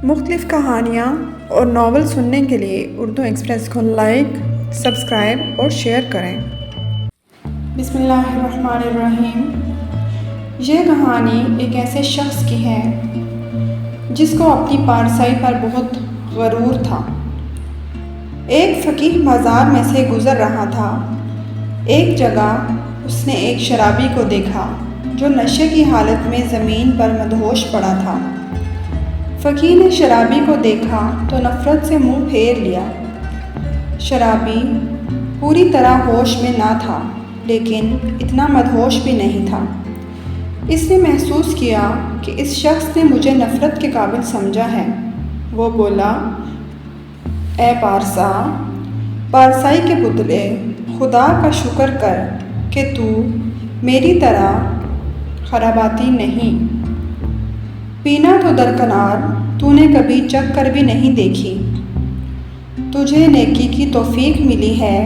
مختلف کہانیاں اور ناول سننے کے لیے اردو ایکسپریس کو لائک، سبسکرائب اور شیئر کریں۔ بسم اللہ الرحمن الرحیم۔ یہ کہانی ایک ایسے شخص کی ہے جس کو اپنی پارسائی پر بہت غرور تھا۔ ایک فقیہ بازار میں سے گزر رہا تھا۔ ایک جگہ اس نے ایک شرابی کو دیکھا جو نشے کی حالت میں زمین پر مدہوش پڑا تھا۔ فقیہ نے شرابی کو دیکھا تو نفرت سے منہ پھیر لیا۔ شرابی پوری طرح ہوش میں نہ تھا لیکن اتنا مدہوش بھی نہیں تھا۔ اس نے محسوس کیا کہ اس شخص نے مجھے نفرت کے قابل سمجھا ہے۔ وہ بولا، اے پارسا، پارسائی کے پتلے، خدا کا شکر کر کہ تو میری طرح خراباتی نہیں۔ پینا تو درکنار، تو نے کبھی چکھ کر بھی نہیں دیکھی۔ تجھے نیکی کی توفیق ملی ہے،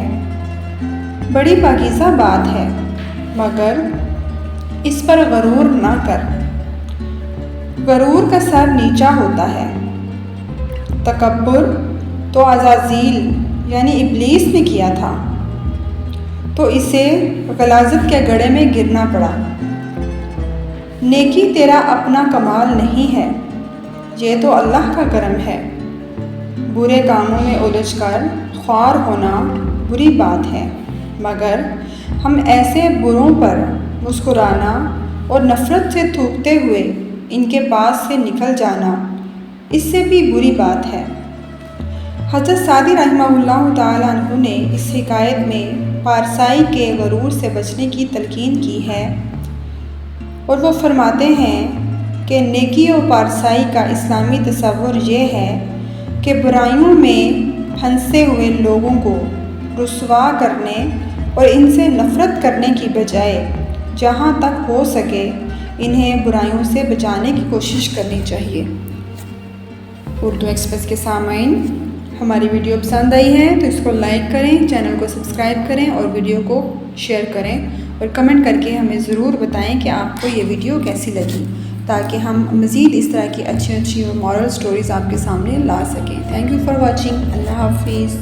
بڑی پاکیزہ بات ہے، مگر اس پر غرور نہ کر۔ غرور کا سر نیچا ہوتا ہے۔ تکبر تو عزازیل یعنی ابلیس نے کیا تھا، تو اسے غلاظت کے گڑھے میں گرنا پڑا۔ نیکی تیرا اپنا کمال نہیں ہے، یہ تو اللہ کا کرم ہے۔ برے کاموں میں الجھ کر خوار ہونا بری بات ہے، مگر ہم ایسے بروں پر مسکرانا اور نفرت سے تھوکتے ہوئے ان کے پاس سے نکل جانا اس سے بھی بری بات ہے۔ حضرت سعدی رحمہ اللہ تعالیٰ عنہ نے اس حکایت میں پارسائی کے غرور سے بچنے کی تلقین کی ہے، اور وہ فرماتے ہیں کہ نیکی و پارسائی کا اسلامی تصور یہ ہے کہ برائیوں میں پھنسے ہوئے لوگوں کو رسوا کرنے اور ان سے نفرت کرنے کی بجائے جہاں تک ہو سکے انہیں برائیوں سے بچانے کی کوشش کرنی چاہیے۔ اردو ایکسپریس کے سامعین، ہماری ویڈیو پسند آئی ہے تو اس کو لائک کریں، چینل کو سبسکرائب کریں اور ویڈیو کو شیئر کریں، اور کمنٹ کر کے ہمیں ضرور بتائیں کہ آپ کو یہ ویڈیو کیسی لگی، تاکہ ہم مزید اس طرح کی اچھی اور مورل سٹوریز آپ کے سامنے لا سکیں۔ Thank you for watching. اللہ حافظ۔